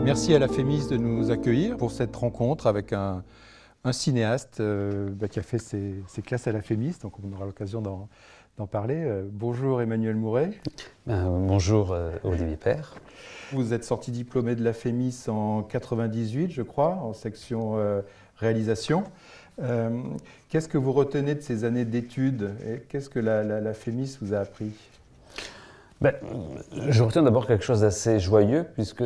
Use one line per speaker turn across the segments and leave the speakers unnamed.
Merci à la Fémis de nous accueillir pour cette rencontre avec un cinéaste qui a fait ses classes à la Fémis, donc on aura l'occasion d'en parler. Bonjour Emmanuel Mouret.
Bonjour Olivier Père.
Vous êtes sorti diplômé de la Fémis en 98, je crois, en section réalisation. Qu'est-ce que vous retenez de ces années d'études et qu'est-ce que la Fémis vous a appris ?
Je retiens d'abord quelque chose d'assez joyeux, puisque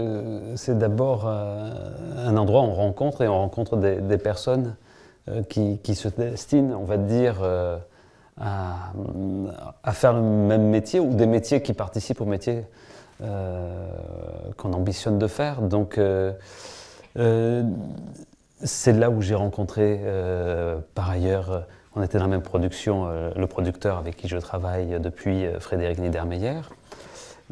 c'est d'abord un endroit où on rencontre des personnes qui se destinent, on va dire, à faire le même métier, ou des métiers qui participent au métier qu'on ambitionne de faire. Donc c'est là où j'ai rencontré, par ailleurs, on était dans la même production, le producteur avec qui je travaille depuis, Frédéric Niedermeyer.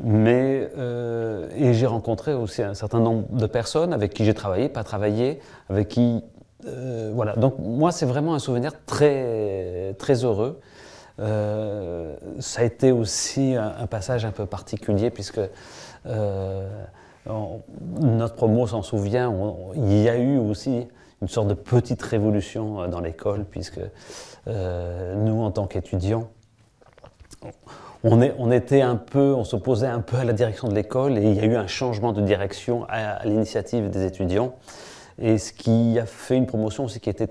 Et j'ai rencontré aussi un certain nombre de personnes avec qui j'ai travaillé, pas travaillé, avec qui... voilà. Donc moi, c'est vraiment un souvenir très, très heureux. Ça a été aussi un passage un peu particulier, puisque notre promo s'en souvient, il y a eu aussi une sorte de petite révolution dans l'école, puisque nous, en tant qu'étudiants, on s'opposait un peu à la direction de l'école, et il y a eu un changement de direction à l'initiative des étudiants, et ce qui a fait une promotion aussi qui était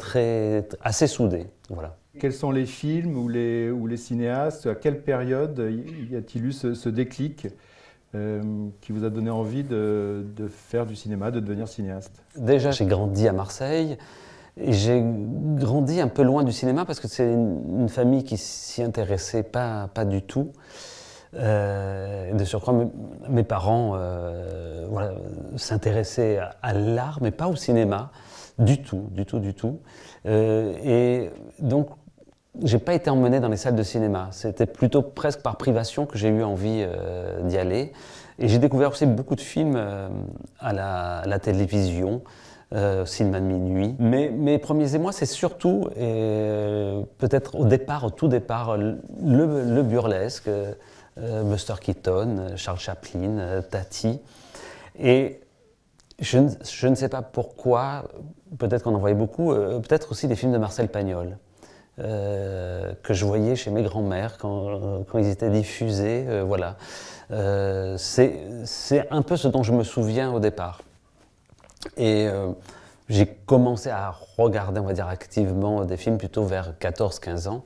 assez soudée. Voilà.
Quels sont les films ou les cinéastes, à quelle période y a-t-il eu ce déclic qui vous a donné envie de faire du cinéma, de devenir cinéaste?
Déjà, j'ai grandi à Marseille. Et j'ai grandi un peu loin du cinéma parce que c'est une famille qui s'y intéressait pas du tout. De surcroît, mes parents s'intéressaient à l'art, mais pas au cinéma, du tout. Et donc, j'ai pas été emmené dans les salles de cinéma. C'était plutôt presque par privation que j'ai eu envie d'y aller. Et j'ai découvert aussi beaucoup de films à la télévision. Cinéma de minuit. Mais mes premiers émois, c'est surtout, peut-être au tout départ, le burlesque, Buster Keaton, Charles Chaplin, Tati. Et je ne sais pas pourquoi, peut-être qu'on en voyait beaucoup, peut-être aussi des films de Marcel Pagnol, que je voyais chez mes grands-mères quand ils étaient diffusés. Voilà. C'est un peu ce dont je me souviens au départ. Et j'ai commencé à regarder, on va dire, activement des films plutôt vers 14-15 ans.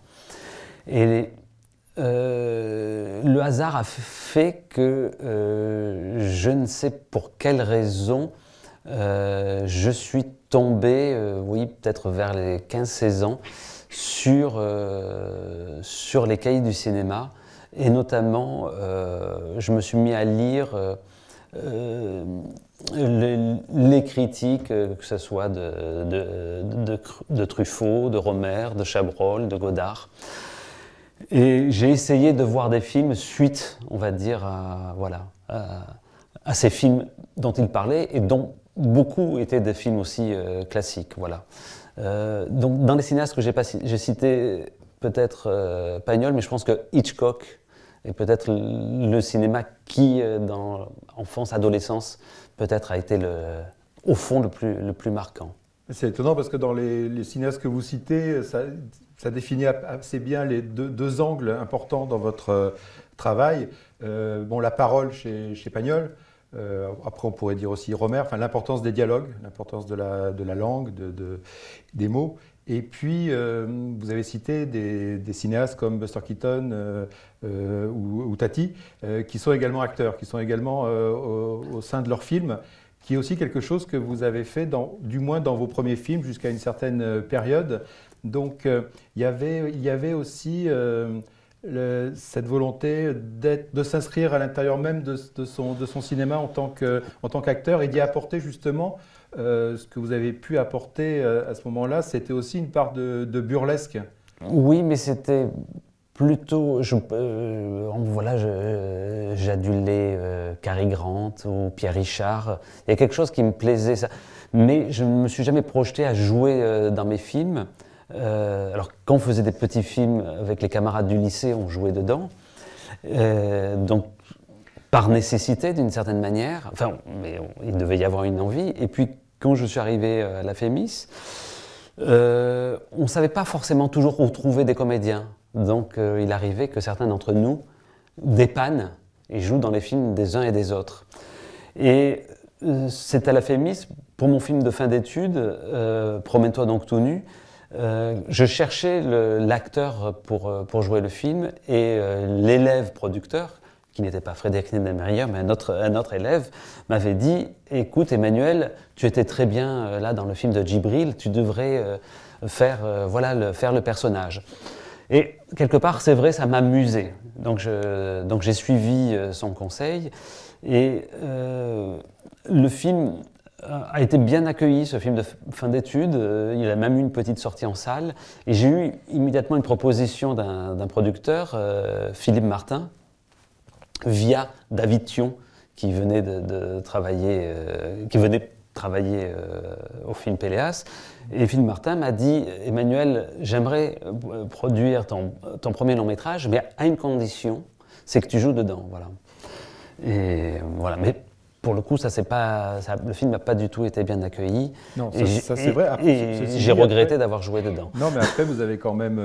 Et le hasard a fait que, je ne sais pour quelle raison, je suis tombé, oui, peut-être vers les 15-16 ans, sur les cahiers du cinéma. Et notamment, je me suis mis à lire les critiques, que ce soit de Truffaut, de Romer, de Chabrol, de Godard. Et j'ai essayé de voir des films suite, on va dire, à ces films dont il parlait, et dont beaucoup étaient des films aussi classiques. Voilà. Donc, dans les cinéastes que j'ai cités, peut-être Pagnol, mais je pense que Hitchcock est peut-être le cinéma qui, dans l'enfance, adolescence, peut-être a été au fond le plus marquant.
C'est étonnant parce que dans les cinéastes que vous citez, ça définit assez bien les deux angles importants dans votre travail. La parole chez Pagnol, après on pourrait dire aussi Romer, l'importance des dialogues, l'importance de la langue, des mots. Et puis, vous avez cité des cinéastes comme Buster Keaton ou Tati, qui sont également acteurs, qui sont également au sein de leurs films, qui est aussi quelque chose que vous avez fait, du moins dans vos premiers films, jusqu'à une certaine période. Donc, il y avait aussi cette volonté de s'inscrire à l'intérieur même de son cinéma en tant qu'acteur et d'y apporter justement ce que vous avez pu apporter à ce moment-là, c'était aussi une part de burlesque.
Oui, mais c'était plutôt... j'adulais Cary Grant ou Pierre Richard. Il y a quelque chose qui me plaisait, ça. Mais je ne me suis jamais projeté à jouer dans mes films. Alors, quand on faisait des petits films avec les camarades du lycée, on jouait dedans. Donc, par nécessité d'une certaine manière, enfin, mais il devait y avoir une envie. Et puis quand je suis arrivé à la Fémis, on ne savait pas forcément toujours où trouver des comédiens. Donc il arrivait que certains d'entre nous dépannent et jouent dans les films des uns et des autres. Et c'est à la Fémis, pour mon film de fin d'études, Promène-toi donc tout nu, je cherchais l'acteur pour jouer le film et l'élève producteur, qui n'était pas Frédéric Niedemeyer, mais un autre élève, m'avait dit « Écoute Emmanuel, tu étais très bien là dans le film de Djibril, tu devrais faire le personnage. » Et quelque part, c'est vrai, ça m'amusait. Donc j'ai suivi son conseil et le film a été bien accueilli, ce film de fin d'études. Il a même eu une petite sortie en salle. Et j'ai eu immédiatement une proposition d'un producteur, Philippe Martin, via David Thion, qui venait de travailler, au film Péléas. Et Philippe Martin m'a dit « Emmanuel, j'aimerais produire ton premier long métrage, mais à une condition, c'est que tu joues dedans. » Voilà. Et voilà. Mais pour le coup, le film n'a pas du tout été bien accueilli.
Non, ça c'est vrai.
Et j'ai regretté d'avoir joué dedans.
Non, mais après, vous avez quand même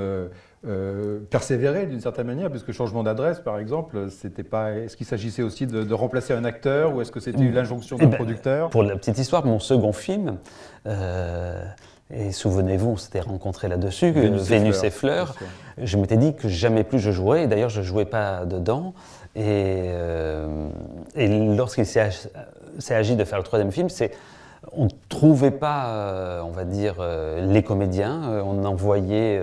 persévéré d'une certaine manière, puisque changement d'adresse, par exemple, c'était pas. Est-ce qu'il s'agissait aussi de remplacer un acteur, ou est-ce que c'était l'injonction d'un producteur?
Pour la petite histoire, mon second film. Et souvenez-vous, on s'était rencontrés là-dessus, Vénus et Fleurs. Je m'étais dit que jamais plus je jouerais, et d'ailleurs je ne jouais pas dedans. Et lorsqu'il s'est agi de faire le troisième film, on ne trouvait pas, on va dire, les comédiens. On envoyait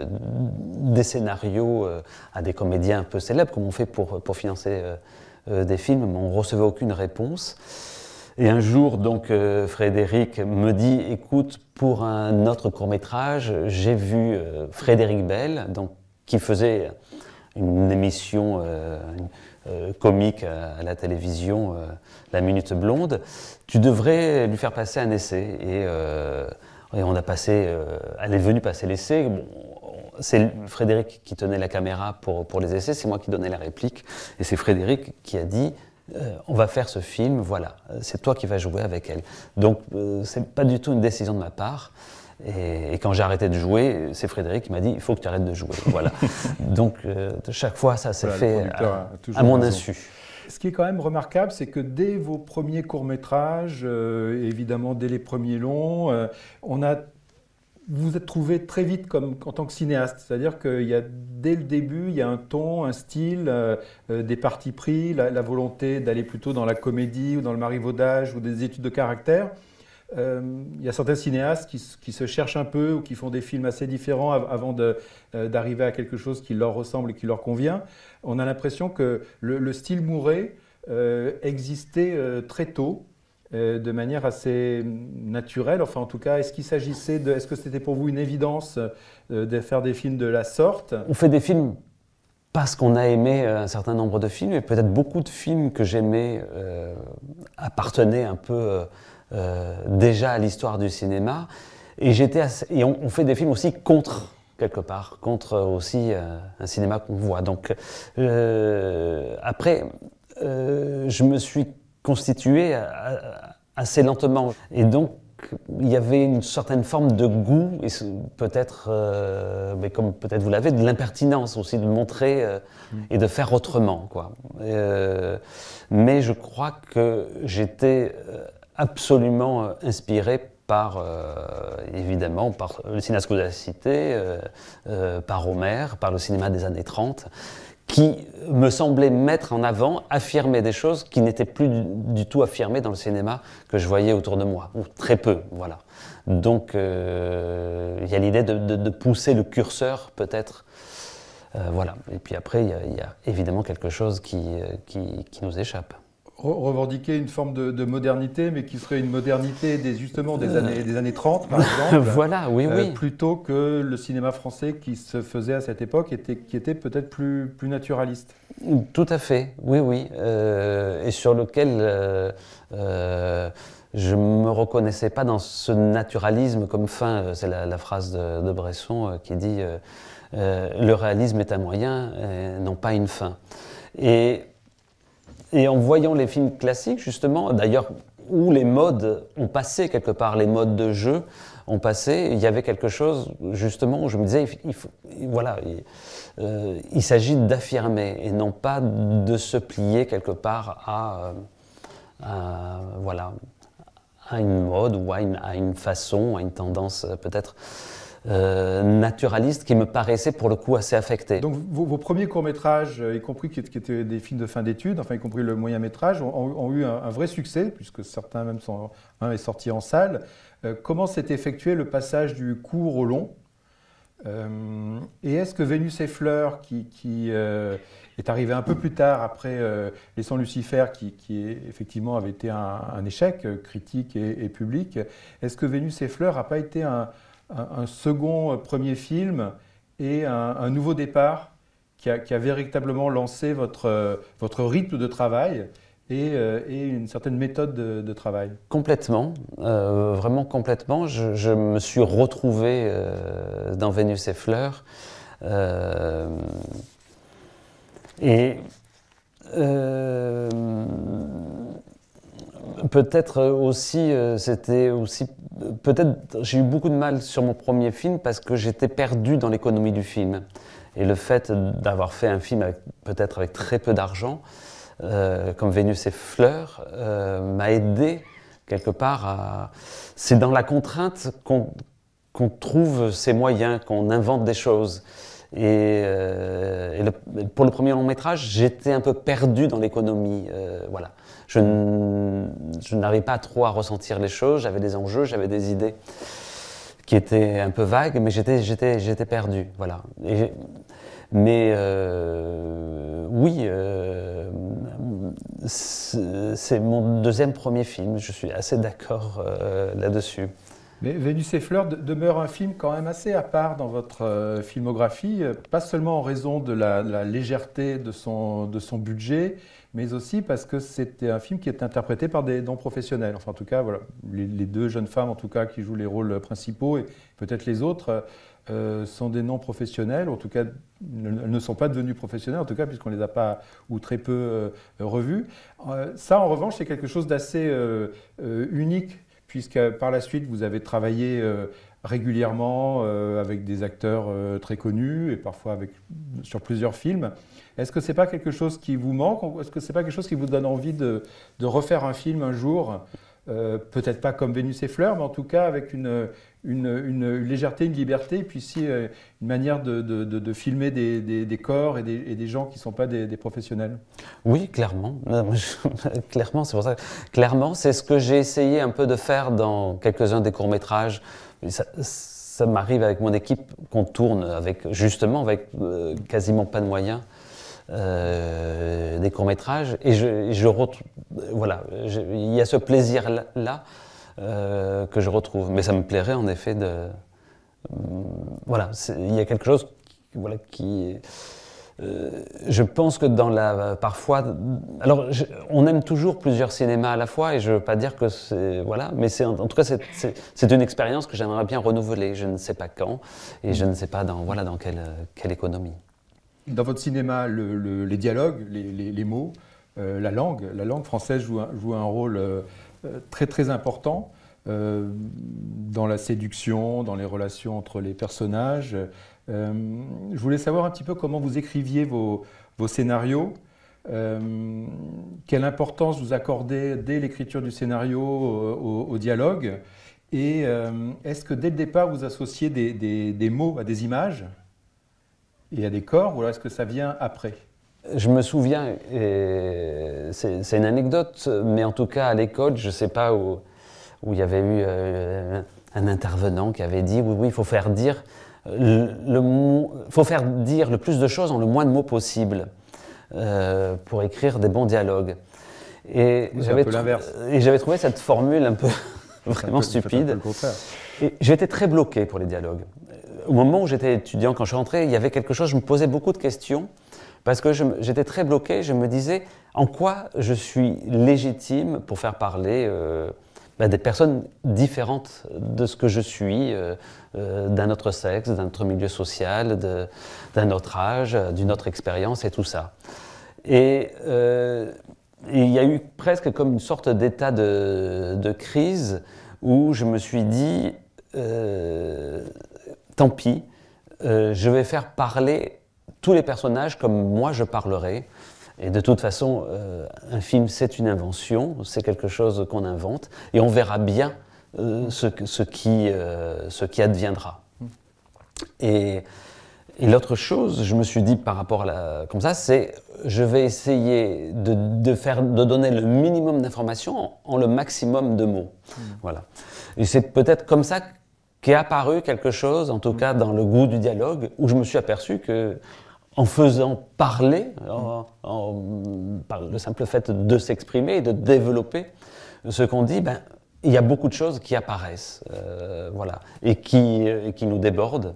des scénarios à des comédiens un peu célèbres, comme on fait pour financer des films, mais on ne recevait aucune réponse. Et un jour, donc, Frédéric me dit « Écoute, pour un autre court-métrage, j'ai vu Frédéric Bell, donc, qui faisait une émission comique à la télévision, La Minute Blonde. Tu devrais lui faire passer un essai. » Et on a passé, elle est venue passer l'essai. Bon, c'est Frédéric qui tenait la caméra pour les essais, c'est moi qui donnais la réplique. Et c'est Frédéric qui a dit on va faire ce film, voilà, c'est toi qui vas jouer avec elle. Donc, c'est pas du tout une décision de ma part. Et quand j'ai arrêté de jouer, c'est Frédéric qui m'a dit il faut que tu arrêtes de jouer. Voilà. Donc, chaque fois, ça s'est fait à mon insu.
Ce qui est quand même remarquable, c'est que dès vos premiers courts-métrages, évidemment dès les premiers longs, vous vous êtes trouvé très vite en tant que cinéaste. C'est-à-dire qu'il y a, dès le début, il y a un ton, un style, des partis pris, la volonté d'aller plutôt dans la comédie ou dans le marivaudage ou des études de caractère. Il y a certains cinéastes qui se cherchent un peu ou qui font des films assez différents avant d'arriver à quelque chose qui leur ressemble et qui leur convient. On a l'impression que le style Mouret existait très tôt, de manière assez naturelle. Enfin, en tout cas, est-ce que c'était pour vous une évidence de faire des films de la sorte?
On fait des films parce qu'on a aimé un certain nombre de films, et peut-être beaucoup de films que j'aimais appartenaient un peu déjà à l'histoire du cinéma. Et on fait des films aussi quelque part, contre aussi un cinéma qu'on voit. Donc, après, je me suis constitué assez lentement. Et donc, il y avait une certaine forme de goût, et peut-être, mais comme peut-être vous l'avez, de l'impertinence aussi, de montrer et de faire autrement, quoi. Mais je crois que j'étais absolument inspiré évidemment, par le cinéaste que vous avez cité, par Homer, par le cinéma des années 30, qui me semblait mettre en avant, affirmer des choses qui n'étaient plus du tout affirmées dans le cinéma que je voyais autour de moi, ou très peu, voilà. Donc, il y a l'idée de pousser le curseur, peut-être, voilà. Et puis après, il y a évidemment quelque chose qui nous échappe.
Revendiquer une forme de modernité, mais qui serait une modernité justement des années 30, par exemple.
Voilà, oui.
Plutôt que le cinéma français qui se faisait à cette époque, qui était peut-être plus naturaliste.
Tout à fait, oui. Et sur lequel je ne me reconnaissais pas dans ce naturalisme comme fin. C'est la phrase de Bresson qui dit le réalisme est un moyen, non pas une fin. Et et en voyant les films classiques, justement, d'ailleurs, où les modes ont passé quelque part, les modes de jeu ont passé, il y avait quelque chose, justement, où je me disais, il s'agit d'affirmer et non pas de se plier quelque part à une mode ou à une façon, à une tendance peut-être naturaliste qui me paraissait pour le coup assez affectée.
Donc vos premiers courts-métrages, y compris qui étaient des films de fin d'études, enfin y compris le moyen-métrage, ont eu un vrai succès, puisque certains même un est sorti en salle. Comment s'est effectué le passage du court au long? Et est-ce que Vénus et Fleurs, qui est arrivé un peu plus tard après Les Sangs de Lucifer, qui effectivement avait été un échec critique et public, est-ce que Vénus et Fleurs n'a pas été un second premier film et un nouveau départ qui a véritablement lancé votre rythme de travail et une certaine méthode de travail?
Complètement, vraiment complètement. Je me suis retrouvé dans Vénus et Fleurs. Peut-être aussi, peut-être j'ai eu beaucoup de mal sur mon premier film parce que j'étais perdu dans l'économie du film. Et le fait d'avoir fait un film peut-être avec très peu d'argent, comme Vénus et Fleurs, m'a aidé quelque part à... C'est dans la contrainte qu'on trouve ses moyens, qu'on invente des choses. Pour le premier long métrage, j'étais un peu perdu dans l'économie. Voilà. Je n'arrivais pas trop à ressentir les choses, j'avais des enjeux, j'avais des idées qui étaient un peu vagues, mais j'étais perdu. Voilà. Oui, c'est mon deuxième premier film, je suis assez d'accord là-dessus.
Mais Vénus et Fleurs demeure un film quand même assez à part dans votre filmographie, pas seulement en raison de la légèreté de son budget, mais aussi parce que c'était un film qui est interprété par des non-professionnels. Enfin, en tout cas, voilà, les deux jeunes femmes en tout cas qui jouent les rôles principaux et peut-être les autres sont des non-professionnels. En tout cas, elles ne sont pas devenues professionnelles, en tout cas, puisqu'on ne les a pas ou très peu revues. Ça, en revanche, c'est quelque chose d'assez unique, puisque par la suite, vous avez travaillé régulièrement avec des acteurs très connus et parfois sur plusieurs films. Est-ce que ce n'est pas quelque chose qui vous manque? Est-ce que ce n'est pas quelque chose qui vous donne envie de refaire un film un jour? Peut-être pas comme Vénus et Fleurs, mais en tout cas avec une légèreté, une liberté, et puis aussi une manière de filmer des corps et des gens qui ne sont pas des professionnels.
Oui, clairement. Clairement, c'est pour ça. Clairement, c'est ce que j'ai essayé un peu de faire dans quelques-uns des courts-métrages. Ça m'arrive avec mon équipe qu'on tourne justement avec quasiment pas de moyens. Des courts-métrages et voilà, il y a ce plaisir-là que je retrouve. Mais ça me plairait en effet voilà, il y a quelque chose qui... je pense que parfois... Alors, on aime toujours plusieurs cinémas à la fois et je ne veux pas dire que c'est... Voilà, mais en tout cas, c'est une expérience que j'aimerais bien renouveler. Je ne sais pas quand et je ne sais pas dans quelle économie.
Dans votre cinéma, les dialogues, les mots, la langue française joue un rôle très très important dans la séduction, dans les relations entre les personnages. Je voulais savoir un petit peu comment vous écriviez vos scénarios, quelle importance vous accordez dès l'écriture du scénario au dialogue, et est-ce que dès le départ vous associez des mots à des images et à des corps, ou alors est-ce que ça vient après?
Je me souviens, c'est une anecdote, mais en tout cas à l'école, je ne sais pas où il y avait eu un intervenant qui avait dit oui, il faut faire dire le plus de choses en le moins de mots possible pour écrire des bons dialogues. Et j'avais trouvé cette formule un peu vraiment stupide. Et j'étais très bloqué pour les dialogues. Au moment où j'étais étudiant, quand je suis rentré, il y avait quelque chose, je me posais beaucoup de questions, parce que j'étais très bloqué, je me disais en quoi je suis légitime pour faire parler des personnes différentes de ce que je suis, d'un autre sexe, d'un autre milieu social, d'un autre âge, d'une autre expérience et tout ça. Et et il y a eu presque comme une sorte d'état de crise où je me suis dit, tant pis, je vais faire parler tous les personnages comme moi je parlerai. Et de toute façon, un film, c'est une invention, c'est quelque chose qu'on invente, et on verra bien ce qui adviendra. Et l'autre chose, je me suis dit par rapport comme ça, c'est je vais essayer de donner le minimum d'informations en le maximum de mots. Voilà. Et c'est peut-être comme ça qu'est apparu quelque chose, en tout cas dans le goût du dialogue, où je me suis aperçu que en faisant parler, par le simple fait de s'exprimer et de développer ce qu'on dit, ben, il y a beaucoup de choses qui apparaissent, voilà, et qui nous débordent.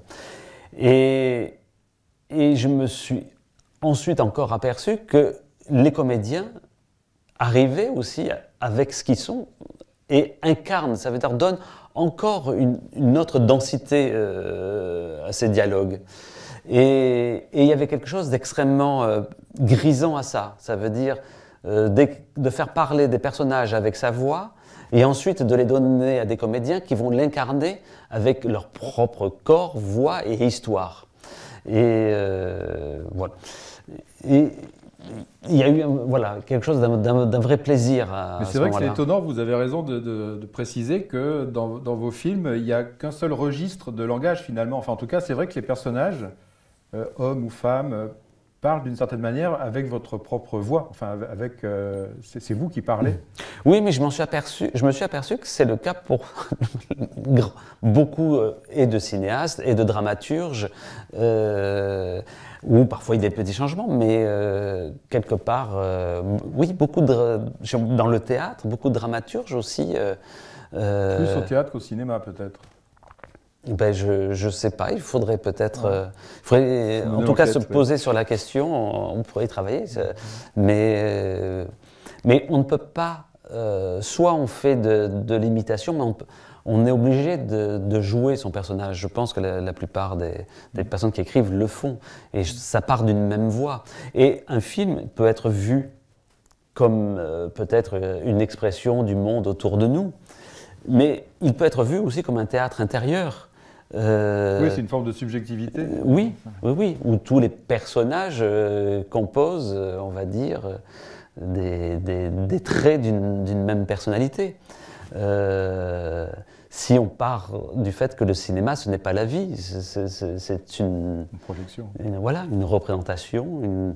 Et je me suis ensuite encore aperçu que les comédiens arrivaient aussi avec ce qu'ils sont et incarnent, ça veut dire donnent encore une autre densité à ces dialogues. Et il y avait quelque chose d'extrêmement grisant à ça. Ça veut dire de faire parler des personnages avec sa voix et ensuite de les donner à des comédiens qui vont l'incarner avec leur propre corps, voix et histoire. Et voilà. Et il y a eu voilà, quelque chose d'un vrai plaisir à
Mais
ce
c'est vrai que c'est
moment-là.
étonnant, vous avez raison de préciser que dans vos films, il n'y a qu'un seul registre de langage finalement. Enfin, en tout cas, c'est vrai que les personnages, hommes ou femmes, parlent d'une certaine manière avec votre propre voix. Enfin, c'est vous qui parlez.
Oui, mais je me suis aperçu que c'est le cas pour beaucoup et de cinéastes et de dramaturges, où parfois il y a des petits changements, mais quelque part, oui, dans le théâtre, beaucoup de dramaturges aussi.
Plus au théâtre qu'au cinéma peut-être.
Ben, je ne sais pas, il faudrait peut-être, en tout cas se poser sur la question, on pourrait y travailler, mais on ne peut pas, soit on fait de l'imitation, mais on est obligé de jouer son personnage. Je pense que la plupart des personnes qui écrivent le font, et ça part d'une même voix. Et un film peut être vu comme peut-être une expression du monde autour de nous, mais il peut être vu aussi comme un théâtre intérieur.
Oui, c'est une forme de subjectivité.
Oui, où tous les personnages composent, on va dire, des traits d'une même personnalité. Si on part du fait que le cinéma, ce n'est pas la vie, c'est une
projection.
Voilà, une représentation,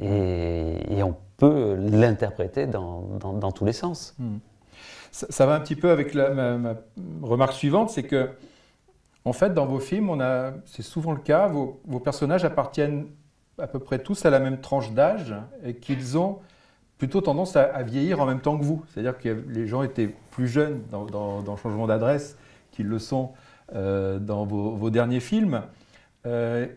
et on peut l'interpréter dans tous les sens.
Ça va un petit peu avec ma remarque suivante, c'est que en fait, dans vos films, c'est souvent le cas, vos personnages appartiennent à peu près tous à la même tranche d'âge et qu'ils ont plutôt tendance à vieillir en même temps que vous. C'est-à-dire que les gens étaient plus jeunes dans Changement d'adresse qu'ils le sont dans vos derniers films.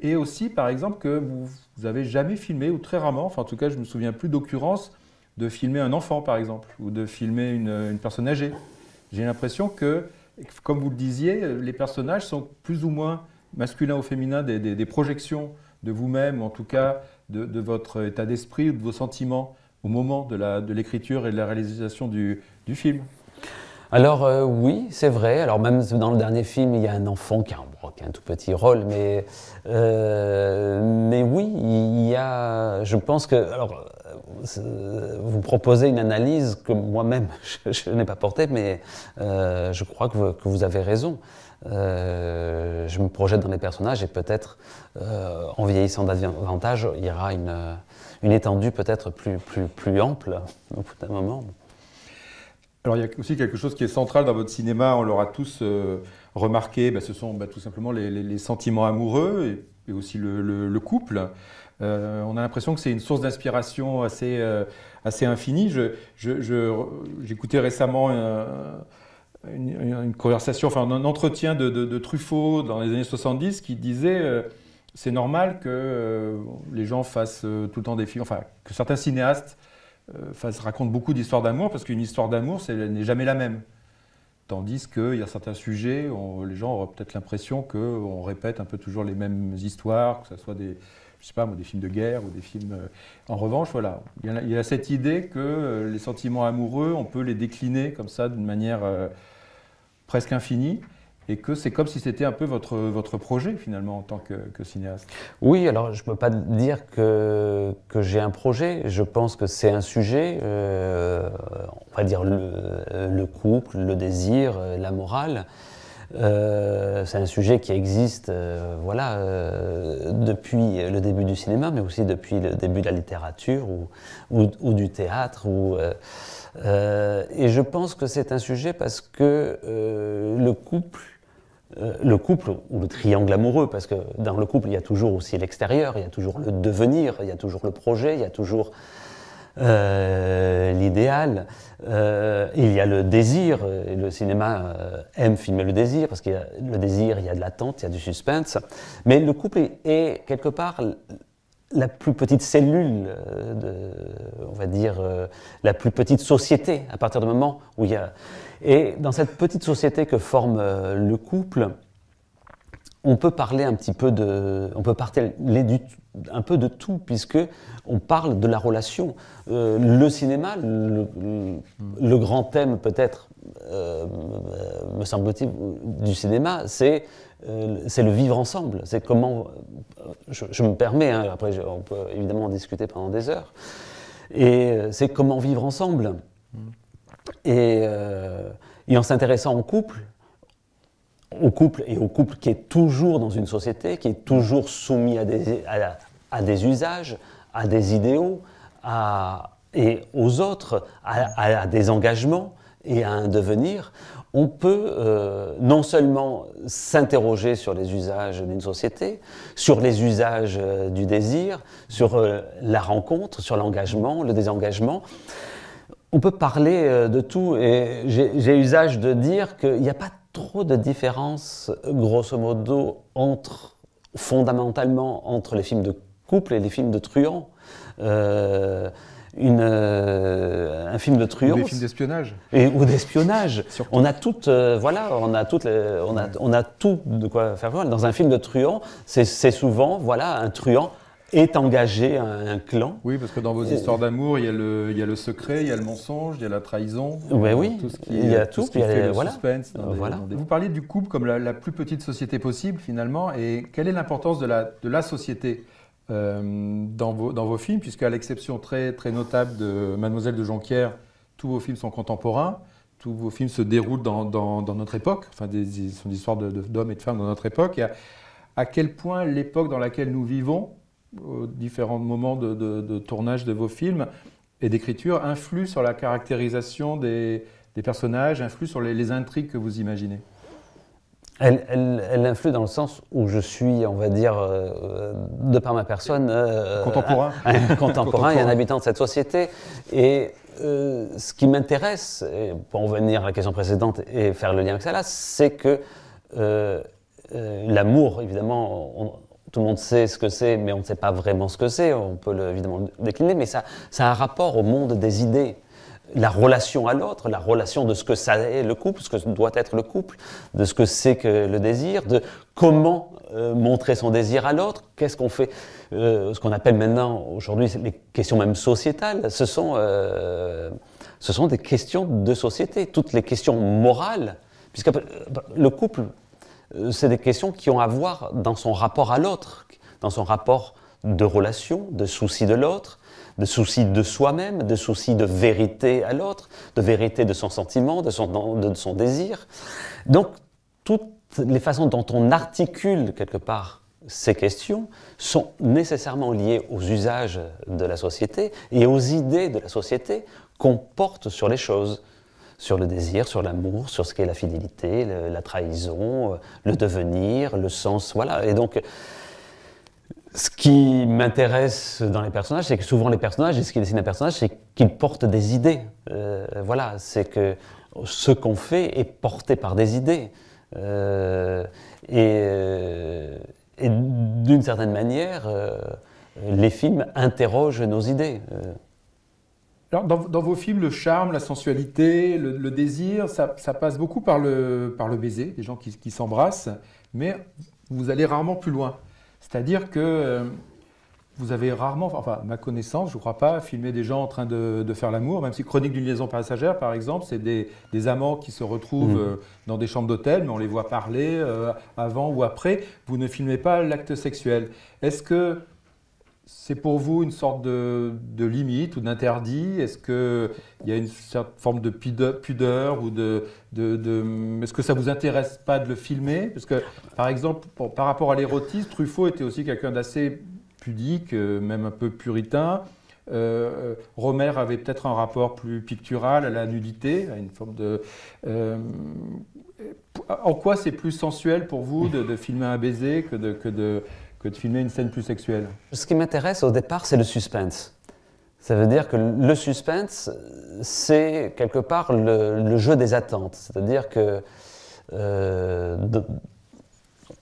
Et aussi, par exemple, que vous n'avez jamais filmé, ou très rarement, enfin en tout cas, je ne me souviens plus d'occurrence, de filmer un enfant, par exemple, ou de filmer une personne âgée. J'ai l'impression que, comme vous le disiez, les personnages sont plus ou moins masculins ou féminins, des projections de vous-même, ou en tout cas de votre état d'esprit ou de vos sentiments au moment de l'écriture et de la réalisation du film.
Alors oui, c'est vrai. Alors même dans le dernier film, il y a un enfant qui a un tout petit rôle, mais oui, il y a. Je pense que alors vous proposez une analyse que moi-même je n'ai pas portée, mais je crois que vous avez raison. Je me projette dans les personnages et peut-être en vieillissant davantage, il y aura une étendue peut-être plus ample au bout d'un moment.
Alors il y a aussi quelque chose qui est central dans votre cinéma, on l'aura tous remarqué, ce sont tout simplement les sentiments amoureux et aussi le couple. On a l'impression que c'est une source d'inspiration assez infinie. J'écoutais récemment une conversation, enfin un entretien de Truffaut dans les années 70 qui disait c'est normal que les gens fassent tout le temps des films, enfin que certains cinéastes racontent beaucoup d'histoires d'amour parce qu'une histoire d'amour, elle n'est jamais la même. tandis qu'il y a certains sujets, les gens auraient peut-être l'impression qu'on répète un peu toujours les mêmes histoires, que ce soit des, je sais pas, des films de guerre ou des films... En revanche, voilà, il y a cette idée que les sentiments amoureux, on peut les décliner comme ça d'une manière presque infinie, et que c'est comme si c'était un peu votre projet finalement en tant que cinéaste.
Oui, alors je ne peux pas dire que j'ai un projet, je pense que c'est un sujet, on va dire le couple, le désir, la morale. C'est un sujet qui existe depuis le début du cinéma, mais aussi depuis le début de la littérature ou du théâtre. Et je pense que c'est un sujet parce que le couple ou le triangle amoureux, parce que dans le couple, il y a toujours aussi l'extérieur, il y a toujours le devenir, il y a toujours le projet, il y a toujours l'idéal, il y a le désir, et le cinéma aime filmer le désir, parce qu'il y a le désir, il y a de l'attente, il y a du suspense, mais le couple est quelque part la plus petite cellule, on va dire, la plus petite société, à partir du moment où il y a... Et dans cette petite société que forme le couple, on peut parler un petit peu on peut parler un peu de tout, puisque on parle de la relation. Le cinéma, le grand thème peut-être, me semble-t-il, du cinéma, c'est le vivre ensemble. C'est comment, je me permets, hein, après on peut évidemment en discuter pendant des heures, et c'est comment vivre ensemble. Et en s'intéressant au couple qui est toujours dans une société, qui est toujours soumis à des usages, à des idéaux, et aux autres, à des engagements et à un devenir, on peut non seulement s'interroger sur les usages d'une société, sur les usages du désir, sur la rencontre, sur l'engagement, le désengagement. On peut parler de tout, et j'ai usage de dire qu'il n'y a pas trop de différence, grosso modo, fondamentalement, entre les films de couple et les films de truands. Un film de truands...
Ou des films d'espionnage.
Ou d'espionnage. On a tout de quoi faire. Dans un film de truands, c'est souvent, un truand est engagé à un clan.
Oui, parce que dans vos histoires d'amour, il y a le secret, il y a le mensonge, il y a la trahison.
Oui,
tout ce qui,
il y a
tout
tout.
ce qui fait le
voilà.
suspense. Vous parliez du couple comme la plus petite société possible, finalement. Et quelle est l'importance de la société dans vos films, puisque à l'exception très, très notable de Mademoiselle de Jonquière, tous vos films sont contemporains, tous vos films se déroulent dans notre époque, enfin, sont des histoires d'hommes et de femmes dans notre époque. Et à quel point l'époque dans laquelle nous vivons, aux différents moments de tournage de vos films et d'écriture, influe sur la caractérisation des personnages, influe sur les intrigues que vous imaginez?
Elle influe dans le sens où je suis, on va dire, de par ma personne, contemporain et un habitant de cette société. Et ce qui m'intéresse, pour en revenir à la question précédente et faire le lien avec celle-là, c'est que l'amour, évidemment, tout le monde sait ce que c'est, mais on ne sait pas vraiment ce que c'est. On peut évidemment le décliner, mais ça a un rapport au monde des idées. La relation à l'autre, la relation de ce que ça est le couple, ce que doit être le couple, de ce que c'est que le désir, de comment montrer son désir à l'autre, qu'est-ce qu'on fait, ce qu'on appelle maintenant, aujourd'hui, les questions même sociétales, ce sont des questions de société, toutes les questions morales, puisque le couple, c'est des questions qui ont à voir dans son rapport à l'autre, dans son rapport de relation, de souci de l'autre, de souci de soi-même, de souci de vérité à l'autre, de vérité de son sentiment, de son désir. Donc, toutes les façons dont on articule quelque part ces questions sont nécessairement liées aux usages de la société et aux idées de la société qu'on porte sur les choses. Sur le désir, sur l'amour, sur ce qu'est la fidélité, la trahison, le devenir, le sens, voilà. Et donc, ce qui m'intéresse dans les personnages, c'est que souvent les personnages, et ce qui dessine un personnage, c'est qu'ils portent des idées. C'est que ce qu'on fait est porté par des idées. Et d'une certaine manière, les films interrogent nos idées.
Alors, dans vos films, le charme, la sensualité, le désir, ça passe beaucoup par le baiser, des gens qui s'embrassent, mais vous allez rarement plus loin. C'est-à-dire que vous avez rarement, enfin, à ma connaissance, je ne crois pas, filmé des gens en train de faire l'amour, même si Chronique d'une liaison passagère, par exemple, c'est des amants qui se retrouvent dans des chambres d'hôtel, mais on les voit parler avant ou après. Vous ne filmez pas l'acte sexuel. Est-ce que c'est pour vous une sorte de limite ou d'interdit? Est-ce qu'il y a une certaine forme de pudeur ou est-ce que ça ne vous intéresse pas de le filmer? Parce que, par exemple, par rapport à l'érotisme, Truffaut était aussi quelqu'un d'assez pudique, même un peu puritain. Rohmer avait peut-être un rapport plus pictural à la nudité, à une forme de... en quoi c'est plus sensuel pour vous de filmer un baiser que de filmer une scène plus sexuelle?
Ce qui m'intéresse au départ, c'est le suspense. Ça veut dire que le suspense, c'est quelque part le jeu des attentes. C'est-à-dire que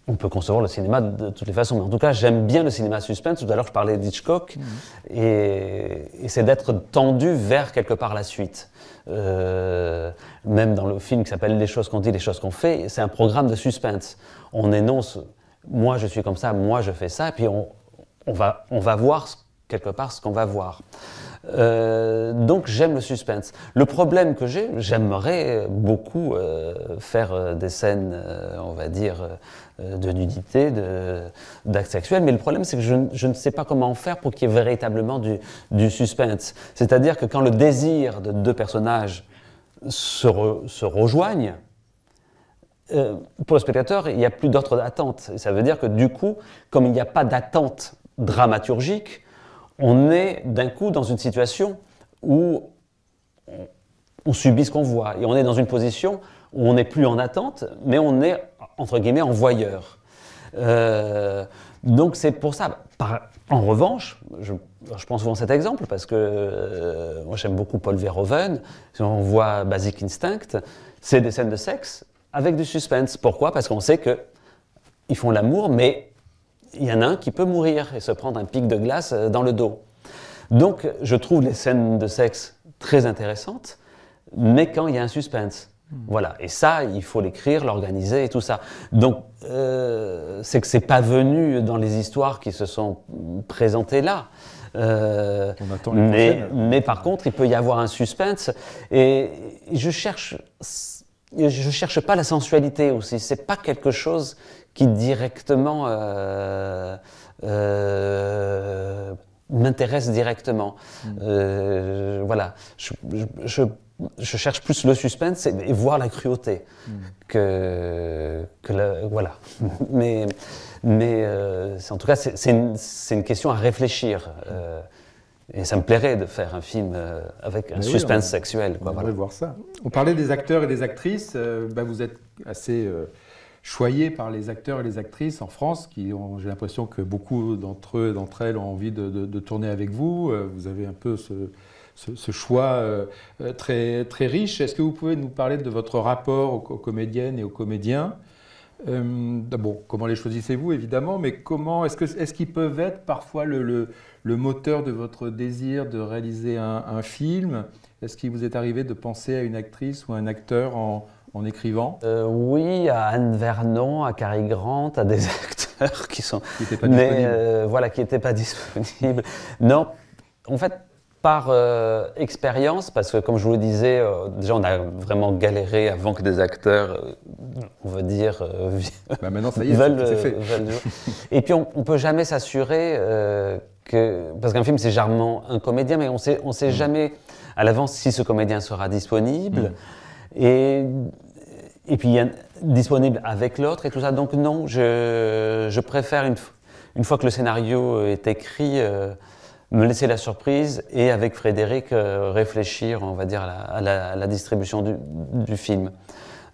on peut concevoir le cinéma de toutes les façons, mais en tout cas, j'aime bien le cinéma suspense. Tout à l'heure, je parlais d'Hitchcock, et c'est d'être tendu vers quelque part la suite. Même dans le film qui s'appelle Les choses qu'on dit, les choses qu'on fait, c'est un programme de suspense. On énonce... Moi, je suis comme ça, moi, je fais ça, et puis on va voir quelque part ce qu'on va voir. Donc, j'aime le suspense. Le problème que j'aimerais beaucoup faire des scènes, on va dire, de nudité, d'actes sexuels, mais le problème, c'est que je ne sais pas comment faire pour qu'il y ait véritablement du suspense. C'est-à-dire que quand le désir de deux personnages se rejoignent, pour le spectateur, il n'y a plus d'autres attentes. Ça veut dire que du coup, comme il n'y a pas d'attente dramaturgique, on est d'un coup dans une situation où on subit ce qu'on voit. Et on est dans une position où on n'est plus en attente, mais on est, entre guillemets, en voyeur. Donc c'est pour ça. En revanche, je prends souvent cet exemple parce que moi j'aime beaucoup Paul Verhoeven. Si on voit Basic Instinct, c'est des scènes de sexe avec du suspense. Pourquoi? Parce qu'on sait qu'ils font l'amour, mais il y en a un qui peut mourir et se prendre un pic de glace dans le dos. Donc, je trouve les scènes de sexe très intéressantes, mais quand il y a un suspense. Voilà. Et ça, il faut l'écrire, l'organiser et tout ça. Donc, c'est que c'est pas venu dans les histoires qui se sont présentées là.
On attend les prochaines.
Mais par contre, il peut y avoir un suspense. Et je cherche pas la sensualité aussi. C'est pas quelque chose qui directement m'intéresse directement. Voilà. Je cherche plus le suspense et voir la cruauté voilà. Mais en tout cas, c'est une question à réfléchir. Et ça me plairait de faire un film avec un suspense sexuel.
On va voir ça. On parlait des acteurs et des actrices. Vous êtes assez choyés par les acteurs et les actrices en France, j'ai l'impression que beaucoup d'entre eux et d'entre elles ont envie de tourner avec vous. Vous avez un peu ce choix très, très riche. Est-ce que vous pouvez nous parler de votre rapport aux comédiennes et aux comédiens? Comment les choisissez-vous, évidemment, mais est-ce qu'ils peuvent être parfois le moteur de votre désir de réaliser un film? Est-ce qu'il vous est arrivé de penser à une actrice ou un acteur en écrivant?
Oui, à Anne Vernon, à Cary Grant, à des acteurs qui
n'étaient pas disponibles.
Qui n'étaient pas disponibles. Non, en fait, par expérience, parce que comme je vous le disais, déjà on a vraiment galéré avant que des acteurs, on va dire,
maintenant ça y est, c'est fait.
Et puis on ne peut jamais s'assurer parce qu'un film c'est généralement un comédien, mais on sait jamais à l'avance si ce comédien sera disponible. Et puis il y a disponible avec l'autre et tout ça. Donc non, je préfère une fois que le scénario est écrit, me laisser la surprise et avec Frédéric réfléchir, on va dire, à la distribution du film.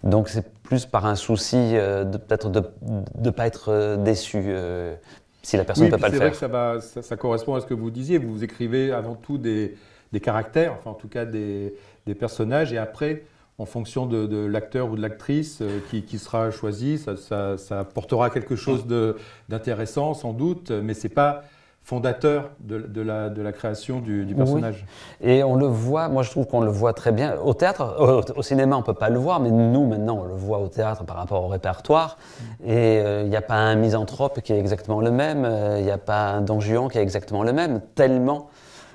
Donc c'est plus par un souci peut-être de ne pas être déçu si la personne ne peut pas le faire.
C'est vrai que ça correspond à ce que vous disiez. Vous écrivez avant tout des caractères, enfin en tout cas des personnages, et après, en fonction de l'acteur ou de l'actrice qui sera choisi, ça apportera quelque chose d'intéressant sans doute, mais c'est pas fondateur de la création du personnage.
Oui. Et on le voit, moi je trouve qu'on le voit très bien. Au théâtre, au cinéma on ne peut pas le voir, mais nous maintenant on le voit au théâtre par rapport au répertoire. Et il n'y a pas un misanthrope qui est exactement le même, il n'y a pas un Don Juan qui est exactement le même, tellement,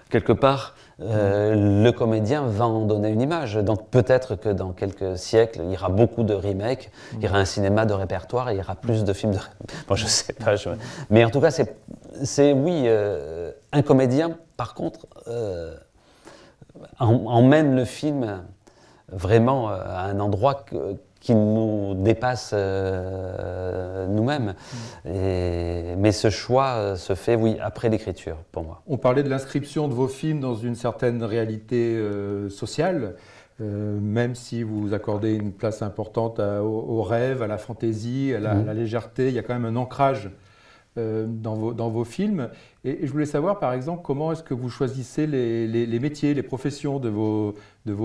quelque part, le comédien va en donner une image. Donc peut-être que dans quelques siècles, il y aura beaucoup de remakes, il y aura un cinéma de répertoire, il y aura plus de films de... Bon, je sais pas. Mais en tout cas, oui, un comédien, par contre, emmène le film vraiment à un endroit qui nous dépasse nous-mêmes. Mais ce choix se fait, oui, après l'écriture, pour moi.
On parlait de l'inscription de vos films dans une certaine réalité sociale, même si vous accordez une place importante au rêve, à la fantaisie, à la légèreté, il y a quand même un ancrage dans vos films. Et je voulais savoir, par exemple, comment est-ce que vous choisissez les métiers, les professions de vos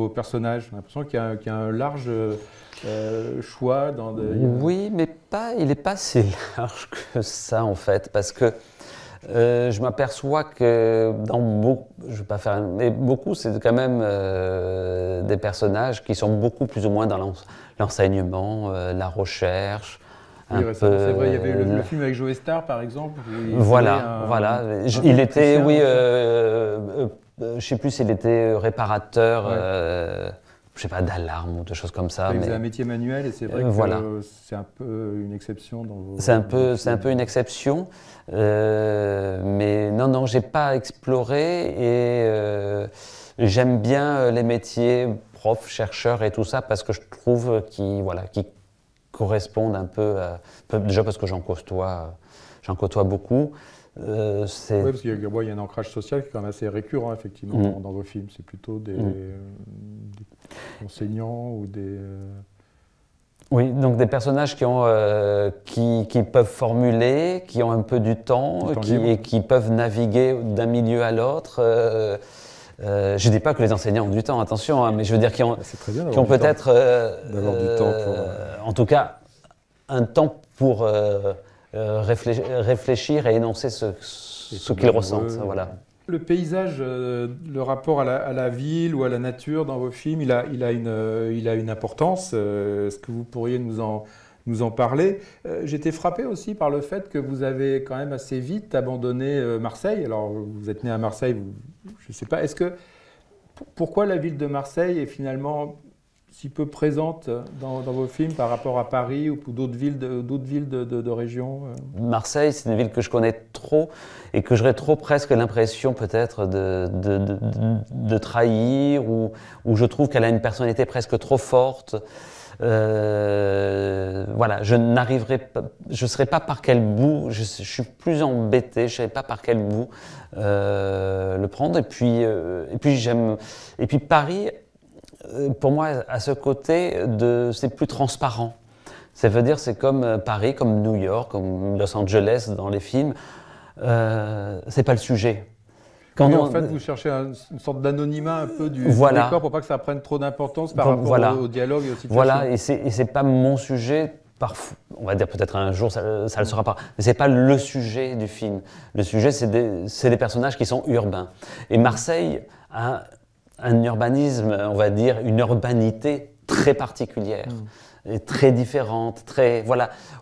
personnages? J'ai l'impression qu'il y a un large choix dans
Oui, mais il n'est pas si large que ça, en fait, parce que je m'aperçois que dans beaucoup, je vais pas faire, mais beaucoup, c'est quand même des personnages qui sont beaucoup plus ou moins dans l'enseignement, la recherche.
Oui, récemment, c'est vrai, il y avait eu le film avec Joe Star, par exemple.
Voilà. Il était, oui, je ne sais plus s'il était réparateur, je sais pas, d'alarme ou de choses comme ça.
C'est un métier manuel et c'est vrai que c'est un peu une exception dans vos...
C'est un peu une exception, mais non, j'ai pas exploré et j'aime bien les métiers prof, chercheur et tout ça parce que je trouve qu'ils correspondent un peu, déjà parce que j'en côtoie beaucoup.
Oui, parce qu'il y a un ancrage social qui est quand même assez récurrent, effectivement, dans vos films. C'est plutôt des enseignants ou des...
Oui, donc des personnages qui peuvent formuler, qui ont un peu du temps et qui peuvent naviguer d'un milieu à l'autre. Je ne dis pas que les enseignants ont du temps, attention, mais je veux dire qu'ils ont peut-être
d'avoir du temps
en tout cas un temps pour réfléchir et énoncer ce qu'ils ressentent. Voilà.
Le paysage, le rapport à la ville ou à la nature dans vos films, il a une importance. Est-ce que vous pourriez nous en parler? J'étais frappé aussi par le fait que vous avez quand même assez vite abandonné Marseille. Alors, vous êtes né à Marseille, je ne sais pas. Pourquoi la ville de Marseille est finalement si peu présente dans vos films par rapport à Paris ou d'autres villes de région?
Marseille, c'est une ville que je connais trop et que j'aurais trop presque l'impression peut-être de trahir ou je trouve qu'elle a une personnalité presque trop forte. Voilà, je ne serais pas par quel bout, je suis plus embêté, je ne sais pas par quel bout le prendre. Et puis Paris, pour moi, à ce côté, c'est plus transparent. Ça veut dire, c'est comme Paris, comme New York, comme Los Angeles dans les films, c'est pas le sujet.
En fait, vous cherchez une sorte d'anonymat un peu du décor pour pas que ça prenne trop d'importance par rapport au dialogue et aux situations.
Voilà, et c'est pas mon sujet. Parfois, on va dire peut-être un jour ça le sera pas, mais c'est pas le sujet du film. Le sujet, c'est des personnages qui sont urbains. Et Marseille a un urbanisme, on va dire, une urbanité très particulière. Et très différente,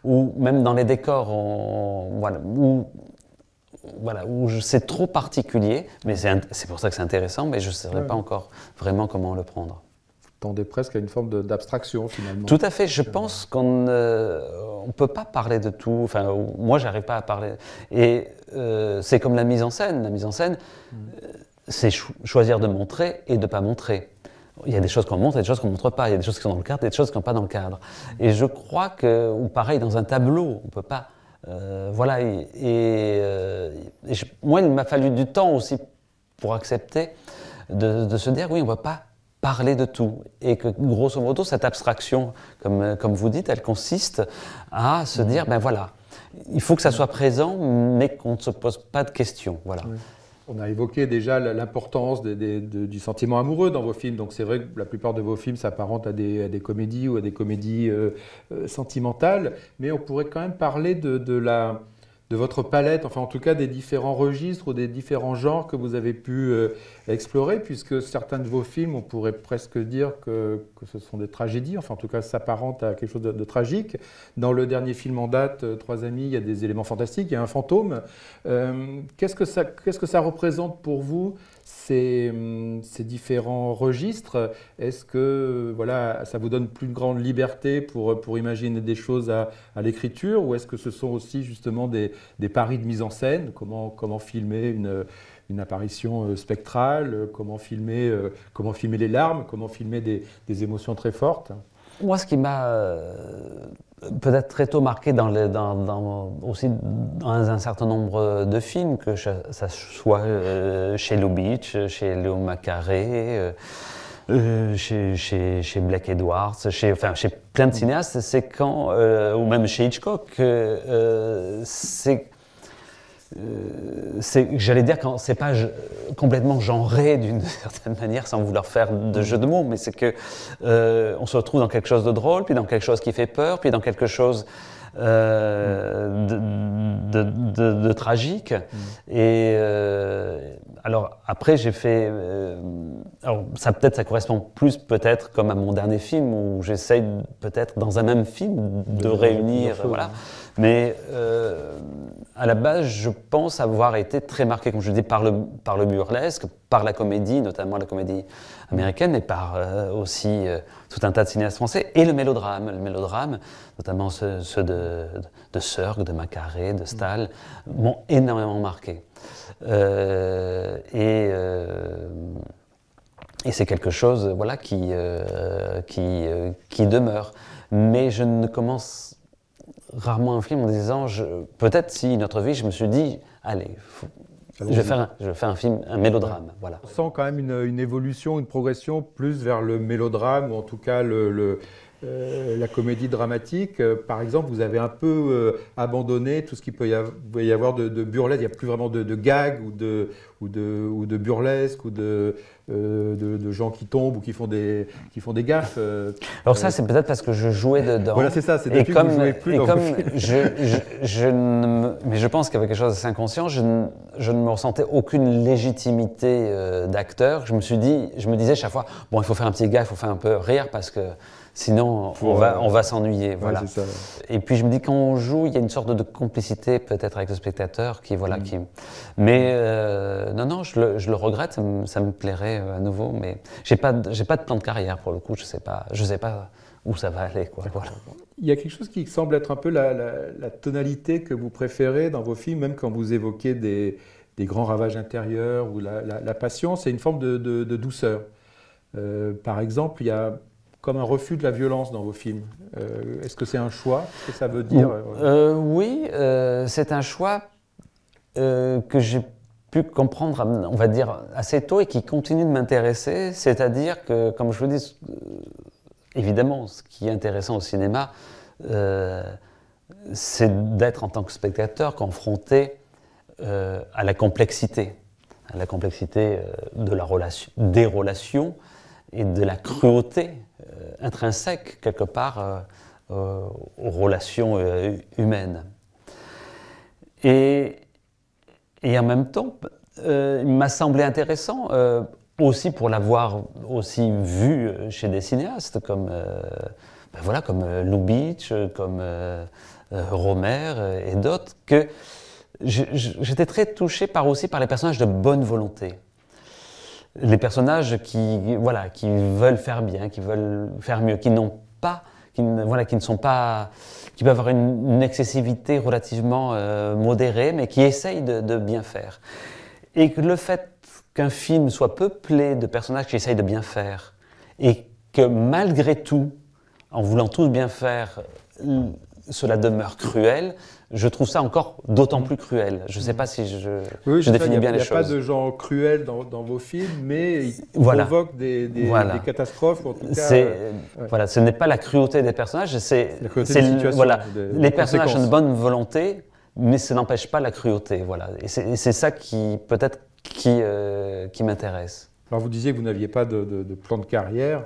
où même dans les décors, où c'est trop particulier, mais c'est pour ça que c'est intéressant, mais je ne saurais pas encore vraiment comment le prendre.
Vous tendez presque à une forme d'abstraction finalement.
Tout à fait, je pense qu'on ne peut pas parler de tout, enfin moi j'arrive pas à parler, et c'est comme la mise en scène. La mise en scène, c'est choisir de montrer et de ne pas montrer. Il y a des choses qu'on montre et des choses qu'on ne montre pas, il y a des choses qui sont dans le cadre et des choses qui ne sont pas dans le cadre. Et je crois que, ou pareil dans un tableau, on ne peut pas... moi, il m'a fallu du temps aussi pour accepter de se dire, oui, on ne va pas parler de tout. Et que, grosso modo, cette abstraction, comme vous dites, elle consiste à se dire, ben voilà, il faut que ça soit présent, mais qu'on ne se pose pas de questions. Voilà.
Oui. On a évoqué déjà l'importance du sentiment amoureux dans vos films. Donc c'est vrai que la plupart de vos films s'apparentent à des comédies ou à des comédies sentimentales. Mais on pourrait quand même parler de de votre palette, enfin en tout cas des différents registres ou des différents genres que vous avez pu explorer, puisque certains de vos films, on pourrait presque dire que ce sont des tragédies, enfin en tout cas s'apparentent à quelque chose de tragique. Dans le dernier film en date, Trois amis, il y a des éléments fantastiques, il y a un fantôme. Qu'est-ce que ça représente pour vous, ces différents registres? Est-ce que voilà, ça vous donne plus de grande liberté pour imaginer des choses à l'écriture, ou est-ce que ce sont aussi justement des paris de mise en scène? Comment filmer une apparition spectrale, comment filmer les larmes, comment filmer des émotions très fortes?
Moi, ce qui m'a peut-être très tôt marqué aussi dans un certain nombre de films, que ça soit chez Lubitsch, chez Léo Macaré, chez Blake Edwards, chez plein de cinéastes, c'est quand, ou même chez Hitchcock, j'allais dire, quand c'est pas complètement genré d'une certaine manière, sans vouloir faire de jeu de mots, mais c'est que on se retrouve dans quelque chose de drôle, puis dans quelque chose qui fait peur, puis dans quelque chose de tragique. Et alors après, j'ai fait. Alors ça correspond plus peut-être comme à mon dernier film, où j'essaye peut-être dans un même film de réunir, voilà. Mais à la base, je pense avoir été très marqué, comme je dis, par le burlesque, par la comédie, notamment la comédie américaine, mais par aussi tout un tas de cinéastes français, et le mélodrame. Le mélodrame, notamment ceux de Sörg, de Macaré, de Stahl, m'ont énormément marqué. Et c'est quelque chose, voilà, qui demeure. Mais je ne commence rarement un film en disant, peut-être si notre vie, je me suis dit, allez, je vais faire un film, un mélodrame. Ouais. Voilà.
On sent quand même une évolution, une progression plus vers le mélodrame, ou en tout cas la comédie dramatique. Par exemple, vous avez un peu abandonné tout ce qu'il peut y avoir de burlesque. Il n'y a plus vraiment de gags ou de burlesque ou de gens qui tombent ou qui font des gaffes.
Alors ça, c'est peut-être parce que je jouais dedans.
Voilà, c'est ça. C'est depuis que vous ne jouez plus dans vos films.
Mais je pense qu'il y avait quelque chose d'assez inconscient. Je ne me ressentais aucune légitimité d'acteur. Je me disais chaque fois, bon, il faut faire un petit gars, il faut faire un peu rire parce que sinon on va s'ennuyer. Voilà.
Ouais, c'est ça.
Et puis je me dis, quand on joue, il y a une sorte de complicité peut-être avec le spectateur qui. Mais non, je le regrette. Ça me plairait à nouveau, mais j'ai pas de plan de carrière pour le coup. Je sais pas où ça va aller, quoi. Voilà.
Il y a quelque chose qui semble être un peu la tonalité que vous préférez dans vos films, même quand vous évoquez des grands ravages intérieurs ou la passion, c'est une forme de douceur. Par exemple, il y a comme un refus de la violence dans vos films. Est-ce que c'est un choix? Qu'est-ce que ça veut dire?
Oui, c'est un choix que j'ai pu comprendre, on va dire, assez tôt et qui continue de m'intéresser. C'est-à-dire que, comme je vous dis, évidemment, ce qui est intéressant au cinéma, c'est d'être en tant que spectateur confronté à la complexité des relations et de la cruauté intrinsèque quelque part aux relations humaines. Et en même temps, il m'a semblé intéressant, aussi pour l'avoir aussi vu chez des cinéastes comme Lubitsch, comme Rohmer et d'autres, que j'étais très touché aussi par les personnages de bonne volonté. Les personnages qui veulent faire bien, qui veulent faire mieux, qui peuvent avoir une excessivité relativement modérée, mais qui essayent de bien faire. Et que le fait qu'un film soit peuplé de personnages qui essayent de bien faire, et que malgré tout, en voulant tous bien faire, cela demeure cruel, je trouve ça encore d'autant plus cruel. Je ne sais pas si je définis bien les choses.
Il n'y a pas de gens cruels dans vos films, mais ils provoquent des catastrophes. En tout cas,
voilà, ce n'est pas la cruauté des personnages, c'est
la cruauté des situations.
Voilà, les personnages ont de bonne volonté, mais ça n'empêche pas la cruauté. Voilà. Et c'est ça qui m'intéresse.
Alors vous disiez que vous n'aviez pas de plan de carrière,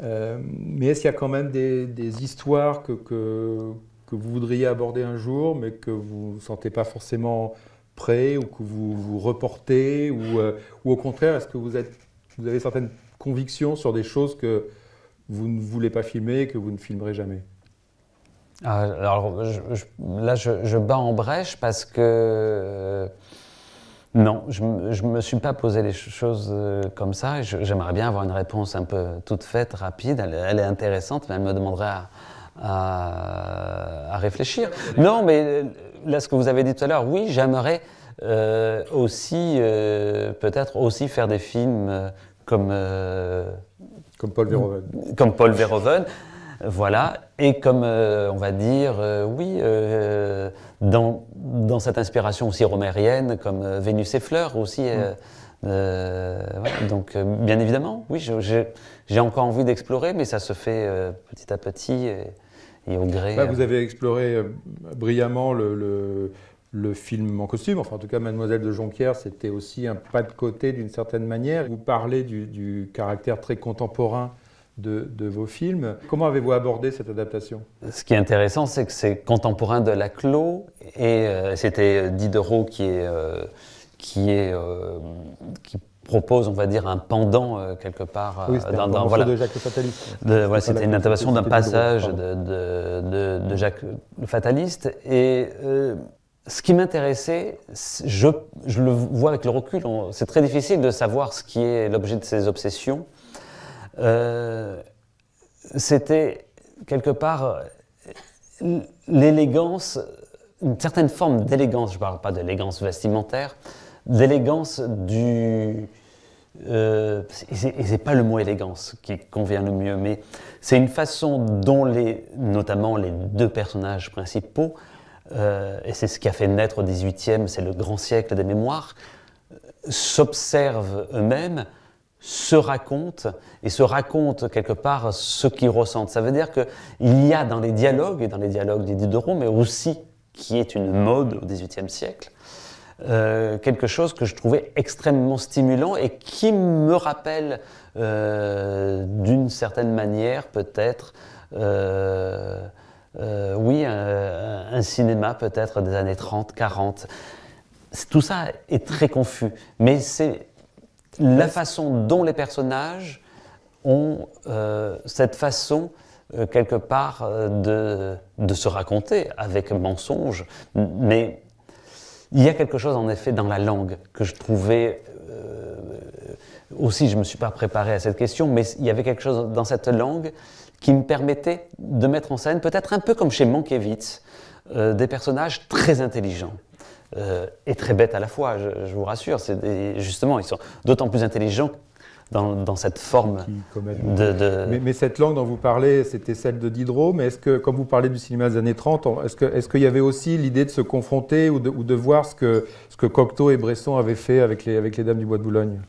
mais est-ce qu'il y a quand même des histoires que vous voudriez aborder un jour, mais que vous ne sentez pas forcément prêt, ou que vous reportez, ou au contraire, est-ce que vous avez certaines convictions sur des choses que vous ne voulez pas filmer et que vous ne filmerez jamais?
Alors là, je bats en brèche parce que non, je ne me suis pas posé les choses comme ça. J'aimerais bien avoir une réponse un peu toute faite, rapide. Elle est intéressante, mais elle me demanderait à réfléchir. Non, mais là, ce que vous avez dit tout à l'heure, oui, j'aimerais aussi, peut-être aussi faire des films comme
Paul Verhoeven.
Comme Paul Verhoeven, voilà. Et comme, on va dire, oui, dans cette inspiration aussi romérienne, comme Vénus et Fleurs aussi. Voilà. Donc, bien évidemment, oui, j'ai encore envie d'explorer, mais ça se fait petit à petit et au gré.
Vous avez exploré brillamment le film en costume, enfin en tout cas Mademoiselle de Jonquière, c'était aussi un pas de côté d'une certaine manière. Vous parlez du caractère très contemporain de vos films. Comment avez-vous abordé cette adaptation?
Ce qui est intéressant, c'est que c'est contemporain de Laclos, et c'était Diderot qui propose, on va dire, un pendant quelque part.
Oui, c'était un
voilà,
de Jacques le Fataliste.
Voilà, c'était une adaptation d'un passage de Jacques le Fataliste. Et ce qui m'intéressait, je le vois avec le recul, c'est très difficile de savoir ce qui est l'objet de ses obsessions. C'était quelque part l'élégance, une certaine forme d'élégance, je ne parle pas d'élégance vestimentaire, d'élégance du... et c'est pas le mot élégance qui convient le mieux, mais c'est une façon dont notamment les deux personnages principaux, et c'est ce qui a fait naître au XVIIIe, c'est le grand siècle des mémoires, s'observent eux-mêmes, se racontent quelque part ce qu'ils ressentent. Ça veut dire qu'il y a dans les dialogues, et dans les dialogues des Diderot, mais aussi qui est une mode au XVIIIe siècle, quelque chose que je trouvais extrêmement stimulant et qui me rappelle d'une certaine manière peut-être oui, un cinéma peut-être des années 30, 40. Tout ça est très confus, mais c'est la façon dont les personnages ont cette façon, quelque part, de se raconter avec mensonge. Mais il y a quelque chose, en effet, dans la langue que je trouvais... aussi, je ne me suis pas préparé à cette question, mais il y avait quelque chose dans cette langue qui me permettait de mettre en scène, peut-être un peu comme chez Mankiewicz, des personnages très intelligents. Et très bêtes à la fois, je vous rassure. Justement, ils sont d'autant plus intelligents dans cette forme
Mais cette langue dont vous parlez, c'était celle de Diderot, mais est-ce que, comme vous parlez du cinéma des années 30, est-ce qu'il y avait aussi l'idée de se confronter ou de voir ce que Cocteau et Bresson avaient fait avec les Dames du Bois de Boulogne?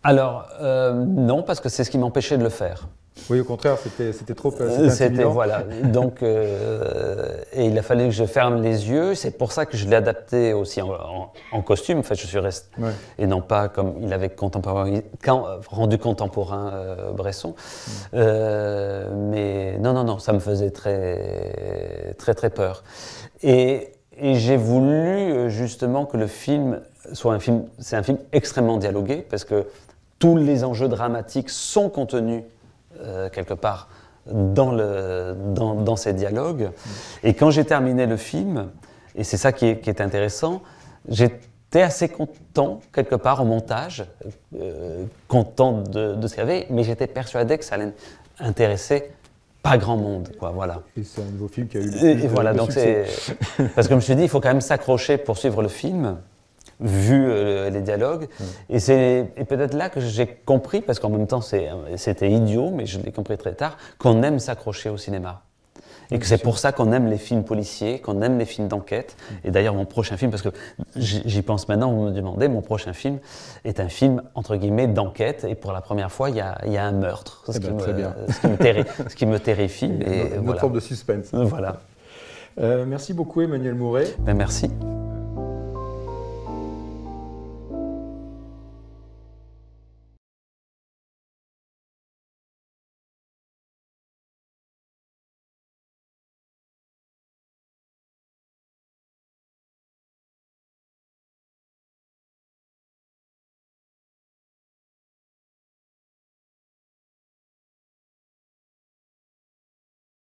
Alors, non, parce que c'est ce qui m'empêchait de le faire.
Oui, au contraire, c'était trop intimidant.
Voilà. Donc, et il a fallu que je ferme les yeux. C'est pour ça que je l'ai adapté aussi en costume. En fait, je suis resté, et non pas comme il avait rendu contemporain Bresson. Mais non, ça me faisait très peur. Et j'ai voulu justement que le film soit un film. C'est un film extrêmement dialogué parce que tous les enjeux dramatiques sont contenus quelque part dans ces dialogues. Et quand j'ai terminé le film, et c'est ça qui est intéressant, j'étais assez content quelque part au montage, content de ce qu'il y avait, mais j'étais persuadé que ça allait intéresser pas grand monde, quoi, voilà.
Et c'est un nouveau film qui a eu le
voilà, donc
succès.
Parce que je me suis dit, il faut quand même s'accrocher pour suivre le film, vu les dialogues. Et c'est peut-être là que j'ai compris, parce qu'en même temps c'était idiot, mais je l'ai compris très tard, qu'on aime s'accrocher au cinéma. Et que c'est pour ça qu'on aime les films policiers, qu'on aime les films d'enquête. Et d'ailleurs mon prochain film, parce que j'y pense maintenant, vous me demandez, mon prochain film est un film entre guillemets d'enquête. Et pour la première fois, il y a un meurtre, ce qui me terrifie.
Une autre forme de suspense.
Voilà.
Merci beaucoup Emmanuel Mouret.
Merci.